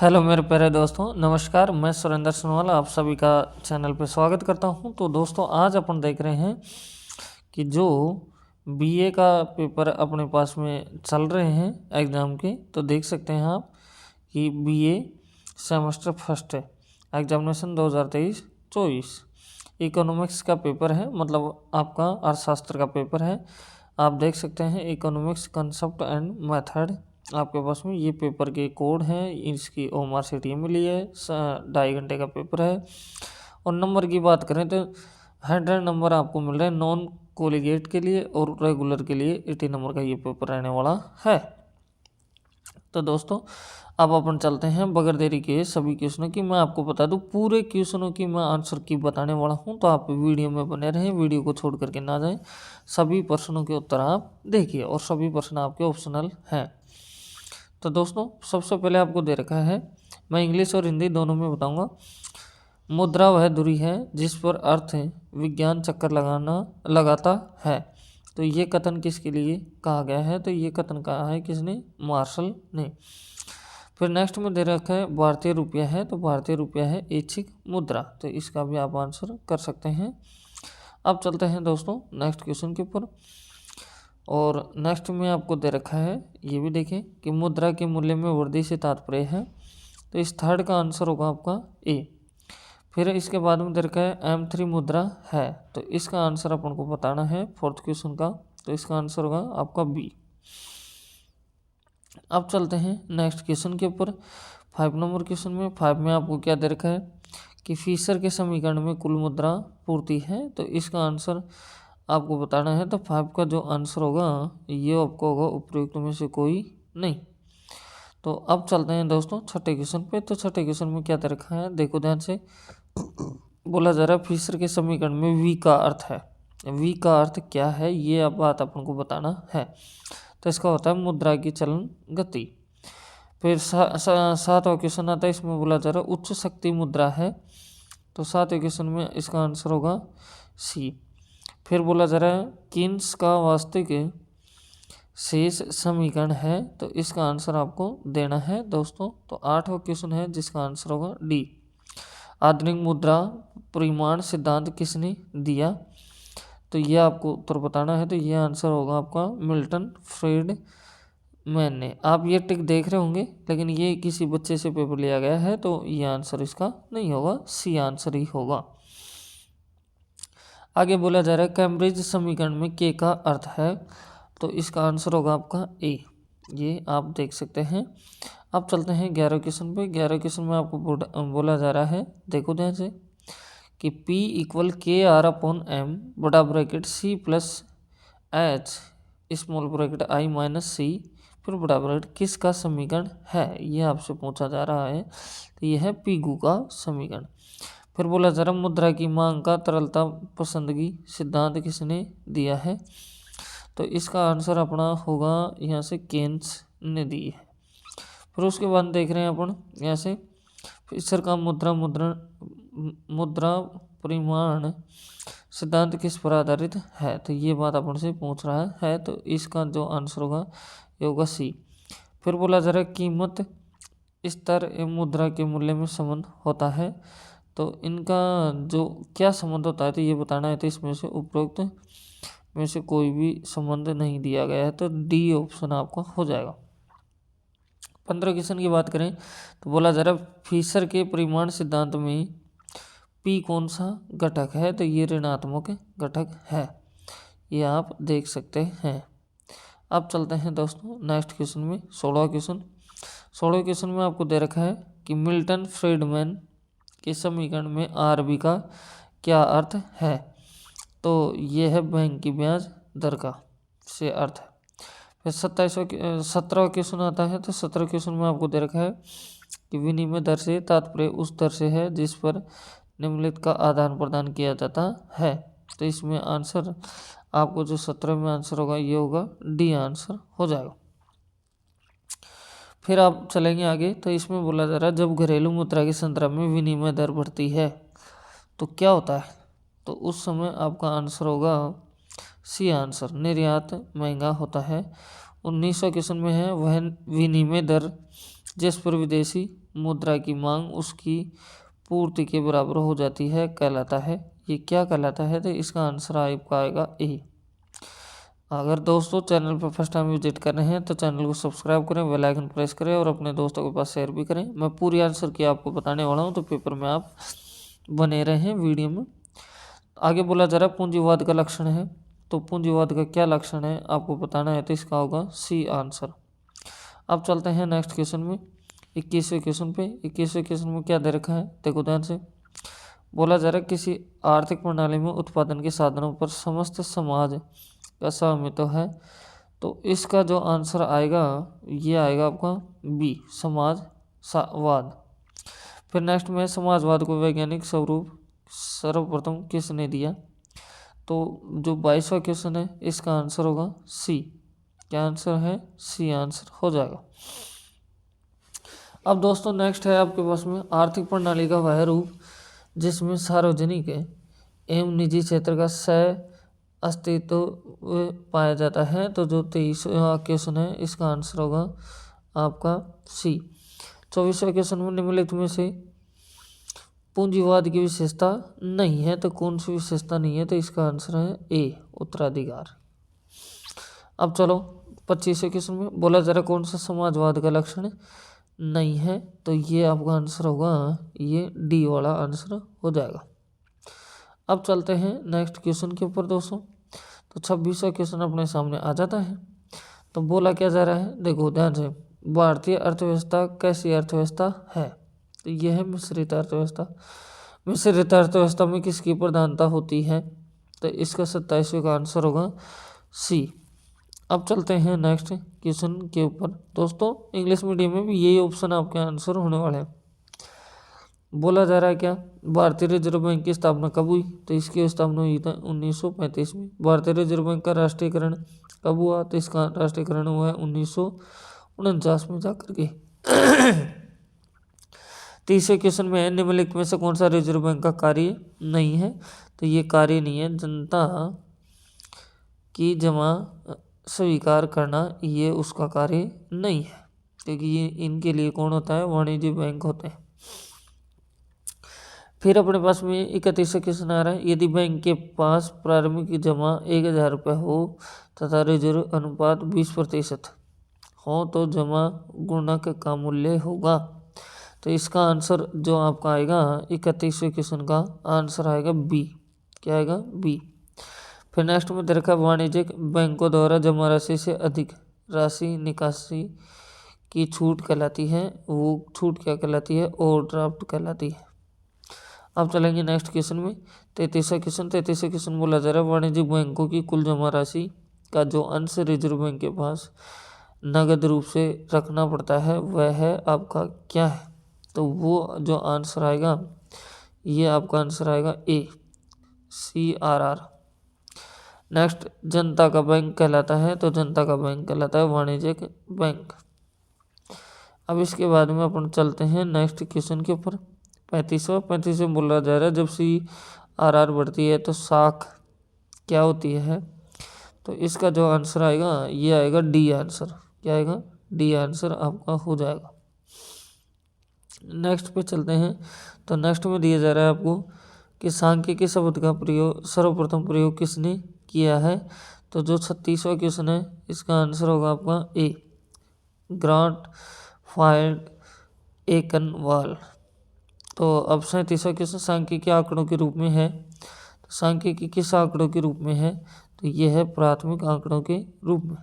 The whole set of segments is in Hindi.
हेलो मेरे प्यारे दोस्तों, नमस्कार। मैं सुरेंद्र सोनवाल आप सभी का चैनल पे स्वागत करता हूं। तो दोस्तों, आज अपन देख रहे हैं कि जो बीए का पेपर अपने पास में चल रहे हैं एग्ज़ाम के, तो देख सकते हैं आप कि बीए सेमेस्टर फर्स्ट है एग्जामिनेशन 2023-24 इकोनॉमिक्स का पेपर है। मतलब आपका अर्थशास्त्र का पेपर है। आप देख सकते हैं इकोनॉमिक्स कंसेप्ट एंड मेथड आपके पास में ये पेपर के कोड हैं। इसकी ओमार सीट ये मिली है। 2.5 घंटे का पेपर है। और नंबर की बात करें तो 100 नंबर आपको मिल रहे हैं नॉन कोलिगेट के लिए, और रेगुलर के लिए 80 नंबर का ये पेपर रहने वाला है। तो दोस्तों, अब अपन चलते हैं बगैर देरी के सभी क्वेश्चनों की। मैं आपको बता दूं, पूरे क्वेश्चनों की मैं आंसर की बताने वाला हूं, तो आप वीडियो में बने रहें, वीडियो को छोड़ करके ना जाएं। सभी प्रश्नों के उत्तर आप देखिए और सभी प्रश्न आपके ऑप्शनल हैं। तो दोस्तों, सबसे पहले आपको दे रखा है, मैं इंग्लिश और हिंदी दोनों में बताऊंगा। मुद्रा वह धुरी है जिस पर अर्थ विज्ञान चक्कर लगाता है। तो ये कथन किसके लिए कहा गया है? तो ये कथन कहा है किसने? मार्शल ने। फिर नेक्स्ट में दे रखा है भारतीय रुपया है, तो भारतीय रुपया है ऐच्छिक मुद्रा। तो इसका भी आप आंसर कर सकते हैं। अब चलते हैं दोस्तों नेक्स्ट क्वेश्चन के ऊपर। और नेक्स्ट में आपको दे रखा है, ये भी देखें कि मुद्रा के मूल्य में वृद्धि से तात्पर्य है। तो इस थर्ड का आंसर होगा आपका ए। फिर इसके बाद में दे रखा है M3 मुद्रा है, तो इसका आंसर अपन को बताना है फोर्थ क्वेश्चन का। तो इसका आंसर होगा आपका बी। अब चलते हैं नेक्स्ट क्वेश्चन के ऊपर। 5 नंबर क्वेश्चन में 5 में आपको क्या दे रखा है कि फिशर के समीकरण में कुल मुद्रा पूर्ति है। तो इसका आंसर आपको बताना है। तो 5 का जो आंसर होगा ये आपको होगा उपयुक्त में से कोई नहीं। तो अब चलते हैं दोस्तों छठे क्वेश्चन पे। तो छठे क्वेश्चन में क्या दे रखा है, देखो ध्यान से। बोला जा रहा है फिशर के समीकरण में वी का अर्थ है। वी का अर्थ क्या है, ये अब बात अपन को बताना है। तो इसका होता है मुद्रा की चलन गति। फिर सातवां क्वेश्चन आता है, इसमें बोला जा रहा है उच्च शक्ति मुद्रा है। तो सातवें क्वेश्चन में इसका आंसर होगा सी। फिर बोला जा रहा है किन्स का वास्तविक शेष समीकरण है। तो इसका आंसर आपको देना है दोस्तों। तो 8वां क्वेश्चन है जिसका आंसर होगा डी। आधुनिक मुद्रा परिमाण सिद्धांत किसने दिया? तो ये आपको उत्तर बताना है। तो ये आंसर होगा आपका मिल्टन फ्रीडमैन ने। आप ये टिक देख रहे होंगे, लेकिन ये किसी बच्चे से पेपर लिया गया है, तो ये आंसर इसका नहीं होगा, सी आंसर ही होगा। आगे बोला जा रहा है कैम्ब्रिज समीकरण में के का अर्थ है। तो इसका आंसर होगा आपका ए। ये आप देख सकते हैं। अब चलते हैं 11 क्वेश्चन पे। 11 क्वेश्चन में आपको बोला जा रहा है, देखो ध्यान से, कि P = KR/M बड़ा bracket C + H small bracket I - C फिर बड़ा ब्रैकेट किसका समीकरण है, ये आपसे पूछा जा रहा है। तो यह है पीगू का समीकरण। फिर बोला जा रहा मुद्रा की मांग का तरलता पसंदगी सिद्धांत किसने दिया है? तो इसका आंसर अपना होगा यहाँ से केन्स ने दी है। फिर उसके बाद देख रहे हैं अपन यहाँ से फिशर का मुद्रा परिमाण सिद्धांत किस पर आधारित है। तो ये बात अपन से पूछ रहा है। तो इसका जो आंसर होगा ये होगा सी। फिर बोला जा रहा है कीमत स्तर एवं मुद्रा के मूल्य में संबंध होता है। तो इनका जो क्या संबंध होता है, तो ये बताना है। तो इसमें से उपरोक्त में से कोई भी संबंध नहीं दिया गया है, तो डी ऑप्शन आपका हो जाएगा। 15 क्वेश्चन की बात करें तो बोला जा रहा है फिशर के परिमाण सिद्धांत में पी कौन सा घटक है। तो ये ऋणात्मक घटक है, ये आप देख सकते हैं। अब चलते हैं दोस्तों नेक्स्ट क्वेश्चन में। 16वां क्वेश्चन। 16वें क्वेश्चन में आपको दे रखा है कि मिल्टन फ्रीडमैन के समीकरण में आरबी का क्या अर्थ है। तो ये है बैंक की ब्याज दर का से अर्थ है। फिर 17वां क्वेश्चन आता है। तो 17वें क्वेश्चन में आपको दे रखा है कि विनिमय दर से तात्पर्य उस दर से है जिस पर निम्नलिखित का आदान प्रदान किया जाता है। तो इसमें आंसर आपको जो 17 में आंसर होगा ये होगा डी आंसर हो जाएगा। फिर आप चलेंगे आगे। तो इसमें बोला जा रहा है जब घरेलू मुद्रा के संदर्भ में विनिमय दर बढ़ती है तो क्या होता है। तो उस समय आपका आंसर होगा सी आंसर, निर्यात महंगा होता है। 19वां क्वेश्चन में है वह विनिमय दर जिस पर विदेशी मुद्रा की मांग उसकी पूर्ति के बराबर हो जाती है कहलाता है। ये क्या कहलाता है? तो इसका आंसर आपका आएगा ए। अगर दोस्तों चैनल पर फर्स्ट टाइम विजिट कर रहे हैं तो चैनल को सब्सक्राइब करें, बेल आइकन प्रेस करें और अपने दोस्तों के पास शेयर भी करें। मैं पूरी आंसर की आपको बताने वाला हूं, तो पेपर में आप बने रहें वीडियो में। आगे बोला जा रहा है पूंजीवाद का लक्षण है, तो पूंजीवाद का क्या लक्षण है आपको बताना है, तो इसका होगा सी आंसर। अब चलते हैं नेक्स्ट क्वेश्चन में, 21वें क्वेश्चन पे। 21वें क्वेश्चन में क्या दे रखा है, देखो ध्यान से। बोला जा रहा है किसी आर्थिक प्रणाली में उत्पादन के साधनों पर समस्त समाज का स्वामित्व है, तो इसका जो आंसर आएगा ये आएगा आपका बी, समाजवाद। फिर नेक्स्ट में समाजवाद को वैज्ञानिक स्वरूप सर्वप्रथम किसने दिया, तो जो 22वां क्वेश्चन है इसका आंसर होगा सी। क्या आंसर है? सी आंसर हो जाएगा। अब दोस्तों नेक्स्ट है आपके पास में आर्थिक प्रणाली का वह रूप जिसमें सार्वजनिक एवं निजी क्षेत्र का सह अस्तित्व पाया जाता है, तो जो 23वां क्वेश्चन है इसका आंसर होगा आपका सी। 24वां क्वेश्चन में निम्नलिखित में से पूंजीवाद की विशेषता नहीं है, तो कौन सी विशेषता नहीं है, तो इसका आंसर है ए, उत्तराधिकार। अब चलो 25वें क्वेश्चन में बोला जा रहा कौन सा समाजवाद का लक्षण नहीं है, तो ये आपका आंसर होगा ये डी वाला आंसर हो जाएगा। अब चलते हैं नेक्स्ट क्वेश्चन के ऊपर दोस्तों, तो 26वां क्वेश्चन अपने सामने आ जाता है। तो बोला क्या जा रहा है, देखो ध्यान से। भारतीय अर्थव्यवस्था कैसी अर्थव्यवस्था है, तो यह है मिश्रित अर्थव्यवस्था। मिश्रित अर्थव्यवस्था में किसकी प्रधानता होती है, तो इसका 27वें का आंसर होगा सी। अब चलते हैं नेक्स्ट क्वेश्चन के ऊपर दोस्तों। इंग्लिश मीडियम में भी यही ऑप्शन आपके आंसर होने वाले हैं। बोला जा रहा है क्या, भारतीय रिजर्व बैंक की स्थापना कब हुई, तो इसकी स्थापना हुई था 1935 में। भारतीय रिजर्व बैंक का राष्ट्रीयकरण कब हुआ, तो इसका राष्ट्रीयकरण हुआ है 1949 में जाकर के। 30वें क्वेश्चन में है निम्नलिखित में से कौन सा रिजर्व बैंक का कार्य नहीं है, तो ये कार्य नहीं है जनता की जमा स्वीकार करना, ये उसका कार्य नहीं है, क्योंकि ये इनके लिए कौन होता है, वाणिज्य बैंक होते हैं। फिर अपने पास में 31वां क्वेश्चन आ रहा है, यदि बैंक के पास प्रारंभिक जमा 1000 रुपये हो तथा रिजर्व अनुपात 20% हो तो जमा गुणक का मूल्य होगा, तो इसका आंसर जो आपका आएगा 31वें क्वेश्चन का आंसर आएगा बी। क्या आएगा? बी। फिर नेक्स्ट में दे रखा वाणिज्यिक बैंकों द्वारा जमा राशि से अधिक राशि निकासी की छूट कहलाती है, वो छूट क्या कहलाती है, ओवरड्राफ्ट कहलाती है। अब चलेंगे नेक्स्ट क्वेश्चन में, 33वां क्वेश्चन। 33वां क्वेश्चन बोला जा रहा है वाणिज्यिक बैंकों की कुल जमा राशि का जो अंश रिजर्व बैंक के पास नगद रूप से रखना पड़ता है वह है आपका क्या है, तो वो जो आंसर आएगा ये आपका आंसर आएगा ए, CRR। नेक्स्ट जनता का बैंक कहलाता है, तो जनता का बैंक कहलाता है वाणिज्यिक बैंक। अब इसके बाद में अपन चलते हैं नेक्स्ट क्वेश्चन के ऊपर, 35वां बोला जा रहा है जब CRR बढ़ती है तो साख क्या होती है, तो इसका जो आंसर आएगा ये आएगा डी आंसर। क्या आएगा? डी आंसर आपका हो जाएगा। नेक्स्ट पे चलते हैं, तो नेक्स्ट में दिया जा रहा है आपको कि सांख्यिकी शब्द का प्रयोग सर्वप्रथम प्रयोग किसने किया है, तो जो 36वां क्वेश्चन है इसका आंसर होगा आपका ए, ग्रांट फाइल्ड एकनवाल। तो अब 37वां क्वेश्चन सांख्यिकी आंकड़ों के रूप में है, तो सांख्यिकी किस आंकड़ों के रूप में है, तो यह है प्राथमिक आंकड़ों के रूप में।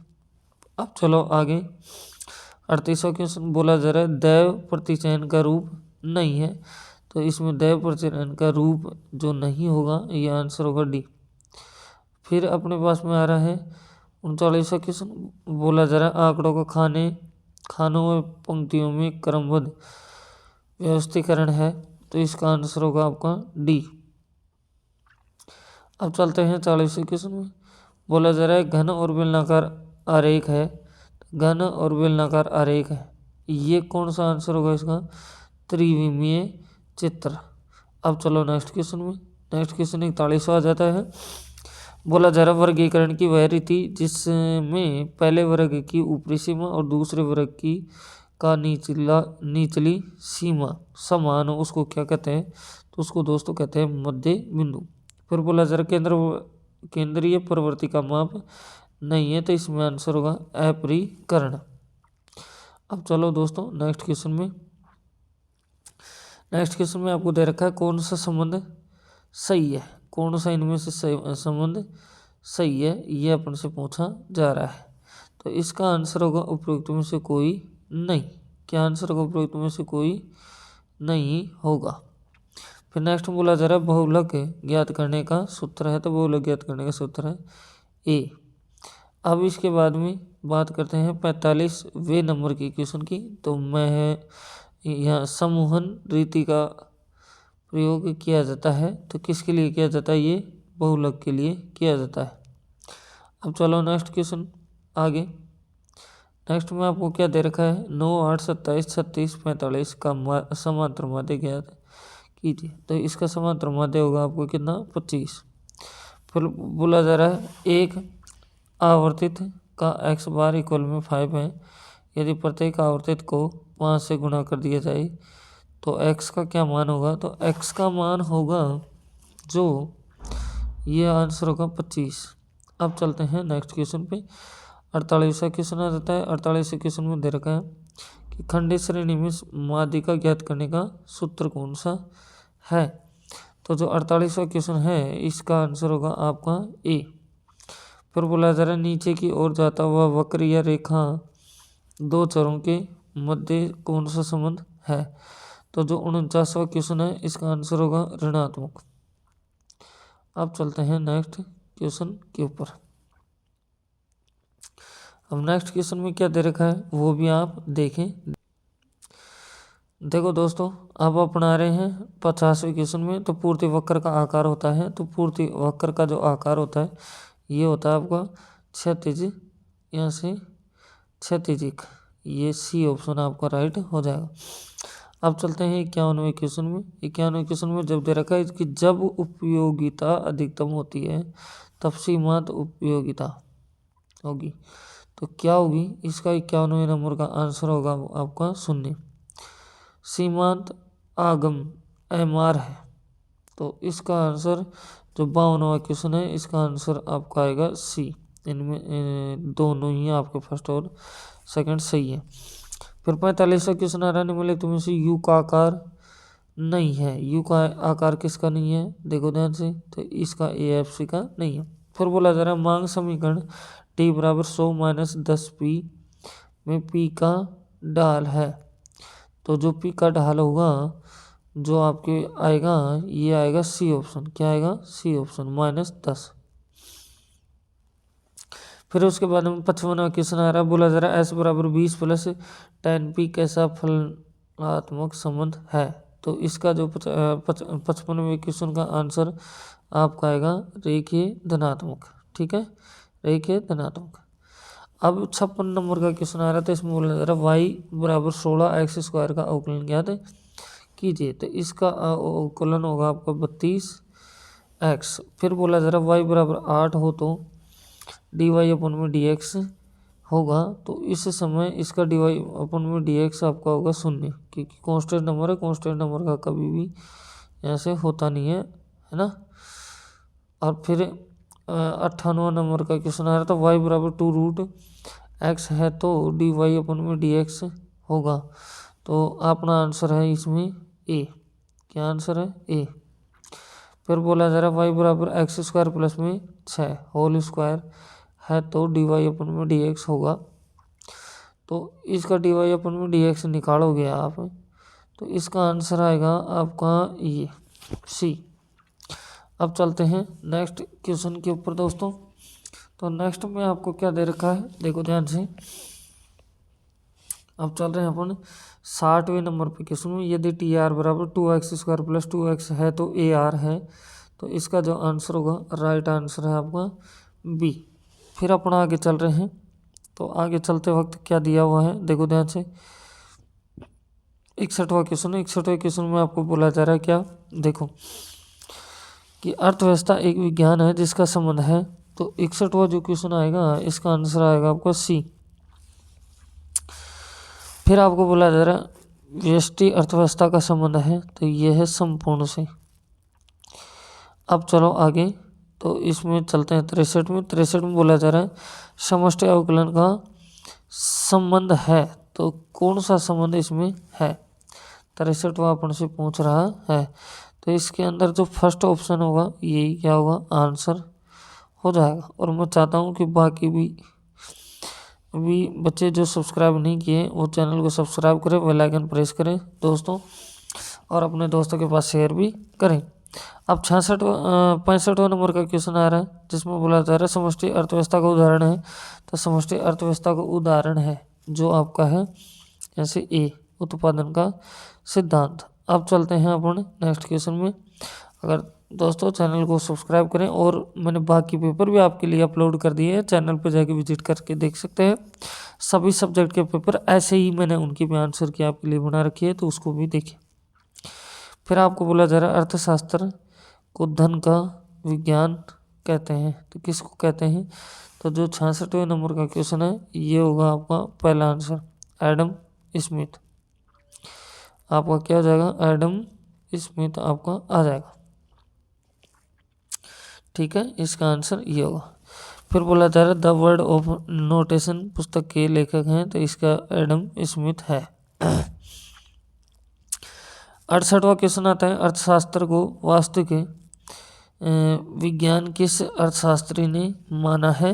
अब चलो आगे 38वां क्वेश्चन बोला जा रहा है दैव प्रतिचयन का रूप नहीं है, तो इसमें दैव प्रतिचयन का रूप जो नहीं होगा ये आंसर होगा डी। फिर अपने पास में आ रहा है 39वां क्वेश्चन, बोला जा रहा है आंकड़ों का खानों व पंक्तियों में क्रमबद्ध व्यवस्थीकरण है, तो इसका आंसर होगा आपका डी। अब चलते हैं 40वें क्वेश्चन में, बोला जा रहा है घन और बेलनाकार आरेख है, घन और बेलनाकार आरेख है, ये कौन सा आंसर होगा इसका, त्रिविमीय चित्र। अब चलो नेक्स्ट क्वेश्चन में, नेक्स्ट क्वेश्चन 41वां आ जाता है। बोला जा रहा वर्गीकरण की वह रीति जिसमें पहले वर्ग की ऊपरी सीमा और दूसरे वर्ग की का निचली सीमा समान हो उसको क्या कहते हैं, तो उसको दोस्तों कहते हैं मध्य बिंदु। फिर बोला जरा केंद्रीय प्रवृत्ति का माप नहीं है, तो इसमें आंसर होगा अपरिकर्ण। अब चलो दोस्तों नेक्स्ट क्वेश्चन में आपको दे रखा है कौन सा संबंध सही है, कौन सा इनमें से संबंध सही है, ये अपन से पूछा जा रहा है। तो इसका आंसर होगा उपयुक्त में से कोई नहीं। क्या आंसर होगा? उपयुक्त में से कोई नहीं होगा। फिर नेक्स्ट बोला जा रहा है बहुलक ज्ञात करने का सूत्र है, तो बहुलक ज्ञात करने का सूत्र है ए। अब इसके बाद में बात करते हैं 45वें नंबर की क्वेश्चन की। तो मैं यहाँ समूहन रीति का प्रयोग किया जाता है, तो किसके लिए किया जाता है? ये बहुलक के लिए किया जाता है। अब चलो नेक्स्ट क्वेश्चन आगे। नेक्स्ट में आपको क्या दे रखा है? 9, 8, 27, 36, 45 का समांतर माध्य ज्ञात कीजिए। तो इसका समांतर माध्य होगा आपको कितना? 25। फिर बोला जा रहा है एक आवर्तित का x बार इक्वल में 5 है। यदि प्रत्येक आवर्तित को 5 से गुणा कर दिया जाए तो x का क्या मान होगा? तो x का मान होगा जो ये आंसर होगा 25। अब चलते हैं नेक्स्ट क्वेश्चन पे। 48वां क्वेश्चन आ जाता है। 48वें क्वेश्चन में दे रखा है कि खंडित श्रेणी में माध्यिका ज्ञात करने का सूत्र कौन सा है? तो जो 48वां क्वेश्चन है इसका आंसर होगा आपका ए। फिर बोला जा रहा है नीचे की ओर जाता हुआ वक्र या रेखा दो चरों के मध्य कौन सा संबंध है? तो जो 49वां क्वेश्चन है इसका आंसर होगा ऋणात्मक। अब चलते हैं नेक्स्ट क्वेश्चन के ऊपर। अब नेक्स्ट क्वेश्चन में क्या दे रखा है वो भी आप देखें। देखो दोस्तों, अब अपना रहे हैं 50वें क्वेश्चन में। तो पूर्ति वक्र का आकार होता है, तो पूर्ति वक्र का जो आकार होता है ये होता है आपका क्षैतिज, यहाँ से क्षैतिजिक। ये सी ऑप्शन आपका राइट हो जाएगा। अब चलते हैं 51वें क्वेश्चन में। 51वें क्वेश्चन में जब दे रखा है कि जब उपयोगिता अधिकतम होती है तब सीमांत उपयोगिता होगी, तो क्या होगी? इसका 51वें नंबर का आंसर होगा आपका 0। सीमांत आगम MR है, तो इसका आंसर जो 52वां क्वेश्चन है इसका आंसर आपका आएगा सी। इनमें दोनों ही आपके फर्स्ट और सेकंड सही है। फिर 45वां क्वेश्चन आ रहा है निम्नलिखित में से यू का आकार नहीं है। यू का आकार किसका नहीं है? देखो ध्यान से, तो इसका AFC का नहीं है। फिर बोला जा रहा है मांग समीकरण t बराबर 100 - 10p में p का ढाल है। तो जो p का ढाल होगा जो आपके आएगा ये आएगा सी ऑप्शन। क्या आएगा? C option -10। फिर उसके बाद में 55वां क्वेश्चन आ रहा है। बोला जा रहा है s बराबर 20 + 10p कैसा फलनात्मक संबंध है? तो इसका जो 55वें क्वेश्चन का आंसर आपका आएगा रेखीय धनात्मक। ठीक है, रेखीय धनात्मक। अब 56 नंबर का क्वेश्चन आ रहा था। इसमें बोला जा रहा है y बराबर 16x² का अवकलन ज्ञात कीजिए। तो इसका अवकलन होगा आपका 32x। फिर बोला जा रहा है y बराबर 8 हो तो dy/dx होगा। तो इस समय इसका dy/dx आपका होगा 0, क्योंकि कांस्टेंट नंबर है। कांस्टेंट नंबर का कभी भी ऐसे होता नहीं है ना। और फिर 58वां नंबर का क्वेश्चन आ रहा था y बराबर 2√x है तो dy/dx होगा। तो अपना आंसर है इसमें ए। क्या आंसर है? ए। फिर बोला जा रहा है y बराबर x² + 6 होल स्क्वायर है तो dy/dx होगा। तो इसका dy/dx निकालोगे आप, तो इसका आंसर आएगा आपका ये सी। अब चलते हैं नेक्स्ट क्वेश्चन के ऊपर दोस्तों। तो नेक्स्ट में आपको क्या दे रखा है देखो ध्यान से। अब चल रहे हैं अपन 60वें नंबर पे क्वेश्चन में। यदि TR बराबर 2x² + 2x है तो AR है। तो इसका जो आंसर होगा राइट आंसर है आपका बी। फिर अपन आगे चल रहे हैं। तो आगे चलते वक्त क्या दिया हुआ है देखो ध्यान से। 61वां क्वेश्चन है। 61वें क्वेश्चन में आपको बोला जा रहा है क्या? देखो कि अर्थव्यवस्था एक विज्ञान है जिसका संबंध है। तो 61वां जो क्वेश्चन आएगा इसका आंसर आएगा आपका सी। फिर आपको बोला जा रहा है व्यष्टि अर्थव्यवस्था का संबंध है, तो ये है संपूर्ण से। अब चलो आगे, तो इसमें चलते हैं 63 में। 63 में बोला जा रहा है समष्टि अवकलन का संबंध है, तो कौन सा संबंध इसमें है? 63वां अपन से पूछ रहा है, तो इसके अंदर जो फर्स्ट ऑप्शन होगा यही क्या होगा, आंसर हो जाएगा। और मैं चाहता हूँ कि बाकी भी बच्चे जो सब्सक्राइब नहीं किए वो चैनल को सब्सक्राइब करें, बेल आइकन प्रेस करें दोस्तों, और अपने दोस्तों के पास शेयर भी करें। अब 65वां नंबर का क्वेश्चन आ रहा है, जिसमें बोला जा रहा है समष्टि अर्थव्यवस्था का उदाहरण है, तो समष्टि अर्थव्यवस्था का उदाहरण है जो आपका है जैसे ए, उत्पादन का सिद्धांत। अब चलते हैं अपन नेक्स्ट क्वेश्चन में। अगर दोस्तों चैनल को सब्सक्राइब करें, और मैंने बाकी पेपर भी आपके लिए अपलोड कर दिए हैं, चैनल पर जाके विजिट करके देख सकते हैं। सभी सब्जेक्ट के पेपर ऐसे ही मैंने उनकी भी आंसर की आपके लिए बना रखी है, तो उसको भी देखें। फिर आपको बोला जा रहा है अर्थशास्त्र को धन का विज्ञान कहते हैं, तो किसको कहते हैं? तो जो 66वें नंबर का क्वेश्चन है ये होगा आपका पहला आंसर, एडम स्मिथ। आपका क्या हो जाएगा, एडम स्मिथ आपका आ जाएगा। ठीक है, इसका आंसर ये होगा। फिर बोला जा रहा है द वर्ड ऑफ नोटेशन पुस्तक के लेखक हैं, तो इसका एडम स्मिथ है। 68वां क्वेश्चन आता है अर्थशास्त्र को वास्तविक विज्ञान किस अर्थशास्त्री ने माना है,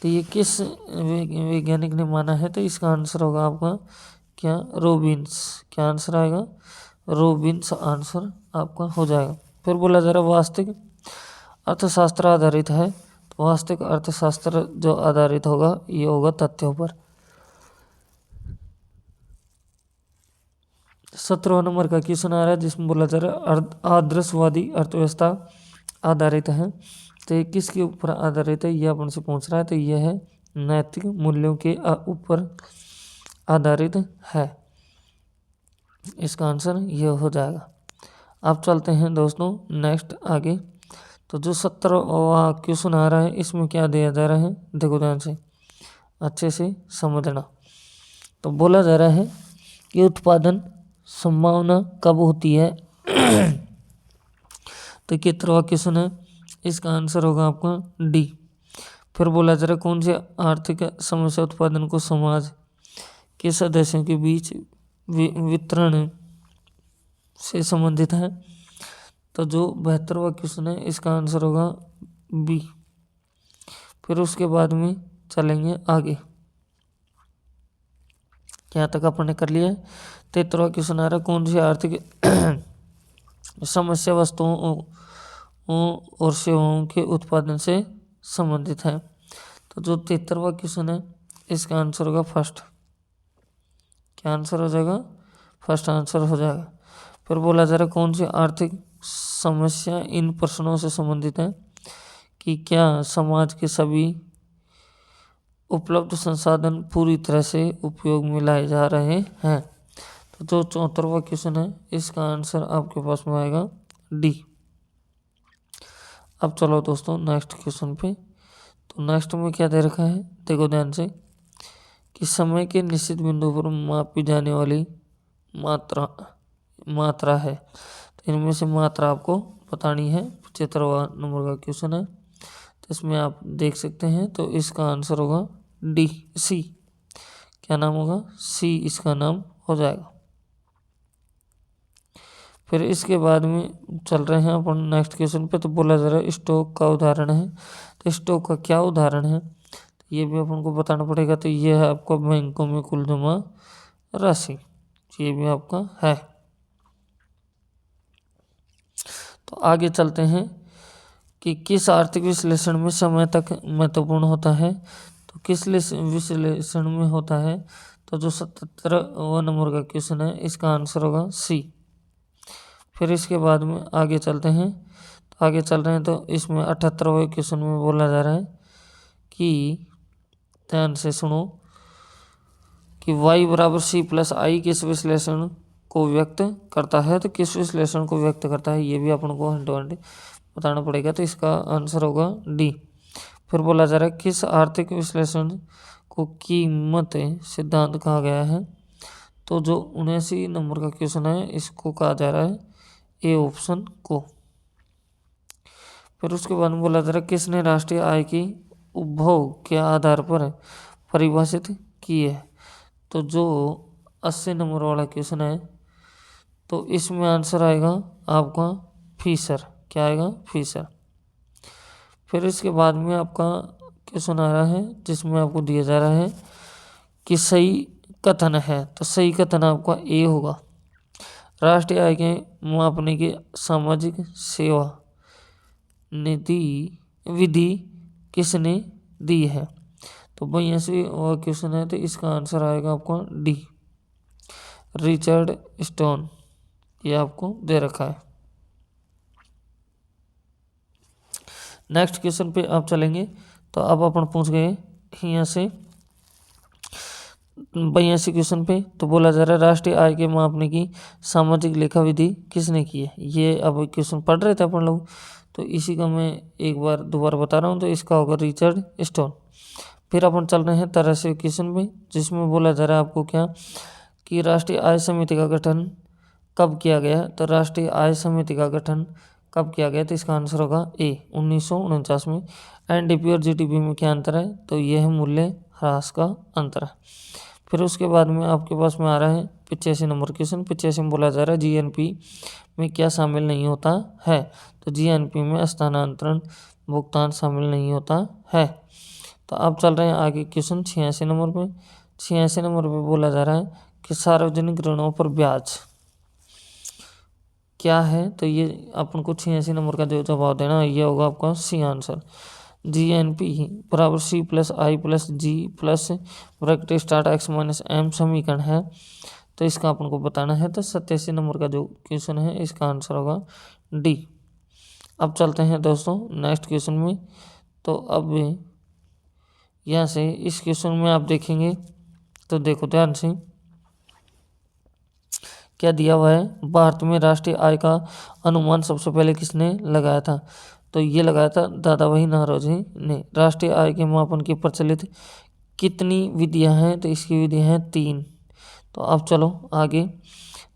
तो ये किस वैज्ञानिक ने माना है? तो इसका आंसर होगा आपका क्या, रॉबिन्स। क्या आंसर आएगा, रॉबिन्स आंसर आपका हो जाएगा। फिर बोला जा रहा है वास्तविक अर्थशास्त्र आधारित है, तो वास्तविक अर्थशास्त्र जो आधारित होगा ये होगा तथ्यों पर। 17वां नंबर का क्वेश्चन आ रहा है, जिसमें बोला जा रहा है आदर्शवादी अर्थव्यवस्था आधारित है, तो ये किसके ऊपर आधारित है, ये अपन से पूछ रहा है, तो ये है नैतिक मूल्यों के ऊपर आधारित है। इसका आंसर ये हो जाएगा। अब चलते हैं दोस्तों नेक्स्ट आगे, तो जो 17वां क्वेश्चन आ रहा है इसमें क्या दिया जा रहा है, देखो ध्यान से अच्छे से समझना। तो बोला जा रहा है कि उत्पादन संभावना कब होती है, तो 71वां क्वेश्चन है, इसका आंसर होगा आपका डी। फिर बोला जा रहा है कौन सी आर्थिक समस्या उत्पादन को समाज के सदस्यों के बीच वितरण से संबंधित है, तो जो 72वां क्वेश्चन है इसका आंसर होगा बी। फिर उसके बाद में चलेंगे आगे, यहाँ तक अपन ने कर लिया है। 73वां क्वेश्चन आ रहा है कौन सी आर्थिक समस्या वस्तुओं और सेवाओं के उत्पादन से संबंधित है, तो जो 73वां क्वेश्चन है इसका आंसर होगा फर्स्ट। क्या आंसर हो जाएगा, फर्स्ट आंसर हो जाएगा। फिर बोला जा रहा है कौन सी आर्थिक समस्या इन प्रश्नों से संबंधित है कि क्या समाज के सभी उपलब्ध संसाधन पूरी तरह से उपयोग में लाए जा रहे हैं, तो जो 74वां क्वेश्चन है इसका आंसर आपके पास में आएगा डी। अब चलो दोस्तों नेक्स्ट क्वेश्चन पे, तो नेक्स्ट में क्या दे रखा है, देखो ध्यान से कि समय के निश्चित बिंदु पर मापी जाने वाली मात्रा है, तो इनमें से मात्रा आपको बतानी है। 75वां नंबर का क्वेश्चन है, तो इसमें आप देख सकते हैं, तो इसका आंसर होगा डी, सी। क्या नाम होगा, सी इसका नाम हो जाएगा। फिर इसके बाद में चल रहे हैं अपन नेक्स्ट क्वेश्चन पे, तो बोला जा रहा है स्टॉक का उदाहरण है, तो स्टॉक का क्या उदाहरण है, तो ये भी अपन को बताना पड़ेगा। तो ये है आपका बैंकों में कुल जमा राशि, ये भी आपका है। तो आगे चलते हैं कि किस आर्थिक विश्लेषण में समय तक महत्वपूर्ण होता है, तो किस विश्लेषण में होता है, तो जो 77वां नंबर का क्वेश्चन है इसका आंसर होगा सी। फिर इसके बाद में आगे चलते हैं, तो आगे चल रहे हैं, तो इसमें 78वें क्वेश्चन में बोला जा रहा है कि ध्यान से सुनो कि y बराबर सी प्लस आई किस विश्लेषण को व्यक्त करता है, तो किस विश्लेषण को व्यक्त करता है ये भी अपन को हंट बताना पड़ेगा, तो इसका आंसर होगा डी। फिर बोला जा रहा है किस आर्थिक विश्लेषण को कीमत सिद्धांत कहा गया है, तो जो 79 नंबर का क्वेश्चन है इसको कहा जा रहा है ए ऑप्शन को। फिर उसके बाद में बोला जा रहा है किसने राष्ट्रीय आय की उपभोग के आधार पर परिभाषित की है। तो जो 80 नंबर वाला क्वेश्चन है तो इसमें आंसर आएगा आपका फीसर। क्या आएगा? फीसर। फिर इसके बाद में आपका क्वेश्चन आ रहा है जिसमें आपको दिया जा रहा है कि सही कथन है। तो सही कथन आपका ए होगा। राष्ट्रीय आय के मापने की सामाजिक सेवा नीति विधि किसने दी है। तो भाई ऐसे क्वेश्चन है तो इसका आंसर आएगा आपका डी, रिचर्ड स्टोन। ये आपको दे रखा है। नेक्स्ट क्वेश्चन पे आप चलेंगे तो अब अपन पूछ गए यहाँ से 82 क्वेश्चन पे। तो बोला जा रहा है राष्ट्रीय आय के मापने की सामाजिक लेखा विधि किसने की है। ये अब क्वेश्चन पढ़ रहे थे अपन लोग, तो इसी का मैं एक बार दोबारा बता रहा हूँ। तो इसका होगा रिचर्ड स्टोन। फिर अपन चल रहे हैं 83 क्वेश्चन में जिसमें बोला जा रहा है आपको क्या कि राष्ट्रीय आय समिति का गठन कब किया गया। तो राष्ट्रीय आय समिति का गठन कब किया गया। तो इसका आंसर होगा ए 1949 में। एनडीपी और जीडीपी में क्या अंतर है। तो यह है मूल्य ह्रास का अंतर है। फिर उसके बाद में आपके पास में आ रहा है 85 नंबर क्वेश्चन। 85 में बोला जा रहा है जीएनपी में क्या शामिल नहीं होता है। तो जीएनपी में स्थानांतरण भुगतान शामिल नहीं होता है। तो अब चल रहे हैं आगे क्वेश्चन 86 नंबर पे। 86 नंबर पे बोला जा रहा है कि सार्वजनिक ऋणों पर ब्याज क्या है। तो ये अपन को 86 नंबर का जो जवाब देना ये होगा आपका सी आंसर। जीएनपी बराबर C plus I plus G plus bracket start X minus M समीकरण है। तो इसका अपन को बताना है। तो 87 नंबर का जो क्वेश्चन है इसका आंसर होगा डी। अब चलते हैं दोस्तों नेक्स्ट क्वेश्चन में। तो अब यहाँ से इस क्वेश्चन में आप देखेंगे तो देखो ध्यान से क्या दिया हुआ है। भारत में राष्ट्रीय आय का अनुमान सबसे पहले किसने लगाया था। तो ये लगाया था दादा भाई नौरोजी ने। राष्ट्रीय आय के मापन की प्रचलित कितनी विधियां हैं। तो इसकी विधियां हैं 3। तो अब चलो आगे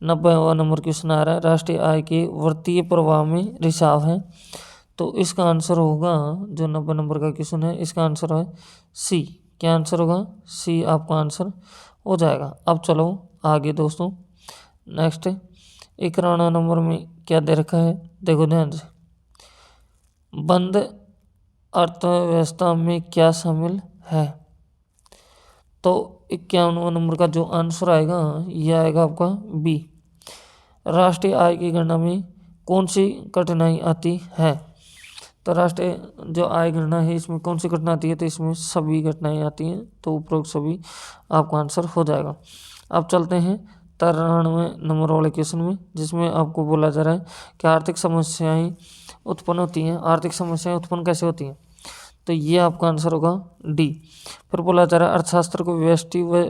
90वां नंबर क्वेश्चन आ रहा है राष्ट्रीय आय के वर्तीय प्रवाह में रिसाव है। तो इसका आंसर होगा जो 90 नंबर का क्वेश्चन है इसका आंसर है सी। क्या आंसर होगा? सी आपका आंसर हो जाएगा। अब चलो आगे दोस्तों नेक्स्ट 91 नंबर में क्या दे रखा है देखो ध्यान से। बंद अर्थव्यवस्था में क्या शामिल है। तो 91 नंबर का जो आंसर आएगा यह आएगा आपका बी। राष्ट्रीय आय की गणना में कौन सी कठिनाई आती है। तो राष्ट्रीय जो आय गणना है इसमें कौन सी घटना आती है। तो इसमें सभी घटनाएं आती हैं। तो उपरोक्त सभी आपका आंसर हो जाएगा। अब चलते हैं 93 नंबर वाले क्वेश्चन में जिसमें आपको बोला जा रहा है कि आर्थिक समस्याएं उत्पन्न होती हैं। आर्थिक समस्याएं उत्पन्न कैसे होती हैं। तो ये आपका आंसर होगा डी। फिर बोला जा रहा है अर्थशास्त्र को व्यष्टि व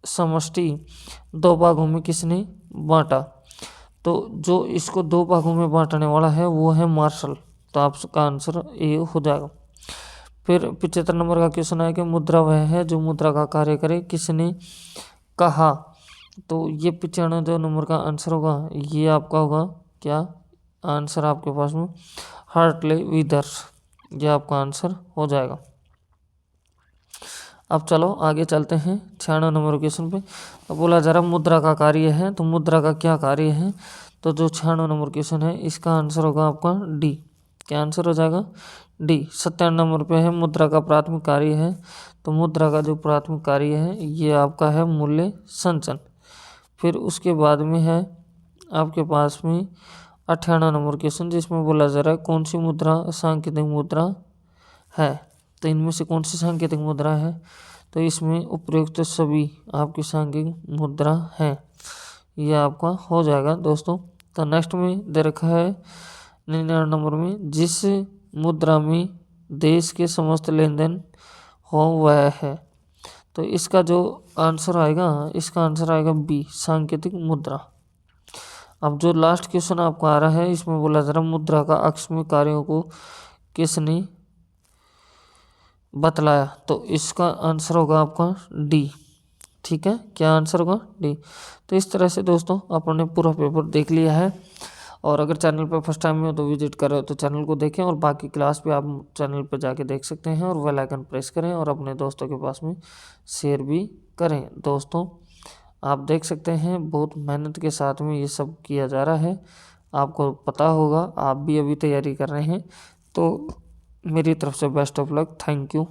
समष्टि 2 भागों में किसने बांटा। तो जो इसको 2 भागों में बांटने वाला है वो है मार्शल। तो आपका आंसर ए हो जाएगा। फिर 75 नंबर का क्वेश्चन है कि मुद्रा वह है जो मुद्रा का कार्य करे किसने कहा। तो ये 95 नंबर का आंसर होगा ये आपका होगा क्या आंसर आपके पास में हार्टले विदर्स। ये आपका आंसर हो जाएगा। अब चलो आगे चलते हैं 96 नंबर क्वेश्चन पे। अब बोला जा रहा मुद्रा का कार्य है। तो मुद्रा का क्या कार्य है। तो जो 96 नंबर क्वेश्चन है इसका आंसर होगा आपका डी। क्या आंसर हो जाएगा डी। 97 नंबर पे है मुद्रा का प्राथमिक कार्य है। तो मुद्रा का जो प्राथमिक कार्य है ये आपका है मूल्य संचन। फिर उसके बाद में है आपके पास में 98 नंबर क्वेश्चन जिसमें बोला जा रहा है कौन सी मुद्रा सांकेतिक मुद्रा है। तो इनमें से कौन सी सांकेतिक मुद्रा है। तो इसमें उपयुक्त सभी आपकी सांकेतिक मुद्रा है। यह आपका हो जाएगा दोस्तों। तो नेक्स्ट में दे रखा है 99 नंबर में जिस मुद्रा में देश के समस्त लेन देन हो वह है। तो इसका जो आंसर आएगा इसका आंसर आएगा बी सांकेतिक मुद्रा। अब जो लास्ट क्वेश्चन आपको आ रहा है इसमें बोला जा रहा है मुद्रा का आकस्मिक कार्यों को किसने बतलाया। तो इसका आंसर होगा आपका डी ठीक है, क्या आंसर होगा? डी। तो इस तरह से दोस्तों अपन ने पूरा पेपर देख लिया है। और अगर चैनल पर फर्स्ट टाइम में हो तो विजिट करें तो चैनल को देखें, और बाकी क्लास भी आप चैनल पर जाके देख सकते हैं। और बेल आइकन प्रेस करें और अपने दोस्तों के पास में शेयर भी करें। दोस्तों आप देख सकते हैं बहुत मेहनत के साथ में ये सब किया जा रहा है, आपको पता होगा, आप भी अभी तैयारी कर रहे हैं। तो मेरी तरफ से best of luck, thank you.